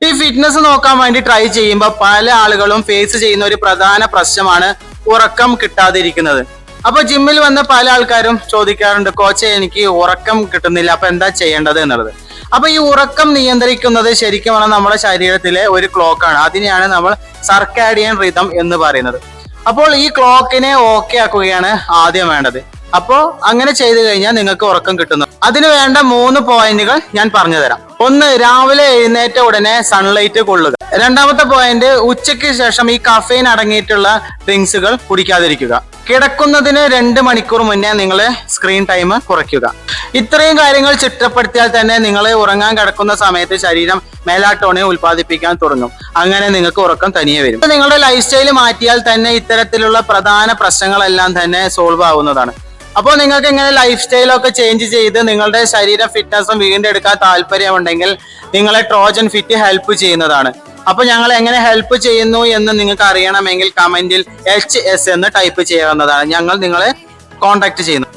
ഈ ഫിറ്റ്നസ് നോക്കാൻ വേണ്ടി ട്രൈ ചെയ്യുമ്പോൾ പല ആളുകളും ഫേസ് ചെയ്യുന്ന ഒരു പ്രധാന പ്രശ്നമാണ് ഉറക്കം കിട്ടാതിരിക്കുന്നത്. അപ്പൊ ജിമ്മിൽ വന്ന പല ആൾക്കാരും ചോദിക്കാറുണ്ട്, കോച്ചെ എനിക്ക് ഉറക്കം കിട്ടുന്നില്ല, അപ്പൊ എന്താ ചെയ്യേണ്ടത് എന്നുള്ളത്. അപ്പൊ ഈ ഉറക്കം നിയന്ത്രിക്കുന്നത് ശരിക്കും പറഞ്ഞാൽ നമ്മുടെ ശരീരത്തിലെ ഒരു ക്ലോക്കാണ്. അതിനെയാണ് നമ്മൾ സർക്കാഡിയൻ റിതം എന്ന് പറയുന്നത്. അപ്പോൾ ഈ ക്ലോക്കിനെ ഓക്കെ ആക്കുകയാണ് ആദ്യം വേണ്ടത്. അപ്പോ അങ്ങനെ ചെയ്തു കഴിഞ്ഞാൽ നിങ്ങൾക്ക് ഉറക്കം കിട്ടുന്നു. അതിന് വേണ്ട 3 പോയിന്റുകൾ ഞാൻ പറഞ്ഞു തരാം. 1, രാവിലെ എഴുന്നേറ്റ ഉടനെ സൺലൈറ്റ് കൊള്ളുക. 2ാമത്തെ പോയിന്റ്, ഉച്ചയ്ക്ക് ശേഷം ഈ കഫെയിൻ അടങ്ങിയിട്ടുള്ള ഡ്രിങ്ക്സുകൾ കുടിക്കാതിരിക്കുക. കിടക്കുന്നതിന് 2 മണിക്കൂർ മുന്നേ നിങ്ങൾ സ്ക്രീൻ ടൈം കുറയ്ക്കുക. ഇത്രയും കാര്യങ്ങൾ ചിട്ടപ്പെടുത്തിയാൽ തന്നെ നിങ്ങൾ ഉറങ്ങാൻ കിടക്കുന്ന സമയത്ത് ശരീരം മെലാറ്റോണിൻ ഉൽപ്പാദിപ്പിക്കാൻ തുടങ്ങും. അങ്ങനെ നിങ്ങൾക്ക് ഉറക്കം തനിയെ വരും. നിങ്ങളുടെ ലൈഫ് സ്റ്റൈൽ മാറ്റിയാൽ തന്നെ ഇത്തരത്തിലുള്ള പ്രധാന പ്രശ്നങ്ങളെല്ലാം തന്നെ സോൾവ് ആവുന്നതാണ്. അപ്പോൾ നിങ്ങൾക്ക് ഇങ്ങനെ ലൈഫ് സ്റ്റൈലൊക്കെ ചേഞ്ച് ചെയ്ത് നിങ്ങളുടെ ശരീര ഫിറ്റ്നസും വീണ്ടെടുക്കാൻ താല്പര്യമുണ്ടെങ്കിൽ നിങ്ങളെ ട്രോജൻ ഫിറ്റ് ഹെൽപ്പ് ചെയ്യുന്നതാണ്. അപ്പൊ ഞങ്ങൾ എങ്ങനെ ഹെൽപ്പ് ചെയ്യുന്നു എന്ന് നിങ്ങൾക്ക് അറിയണമെങ്കിൽ കമന്റിൽ HS എന്ന് ടൈപ്പ് ചെയ്യാവുന്നതാണ്. ഞങ്ങൾ നിങ്ങളെ കോൺടാക്ട് ചെയ്യുന്നു.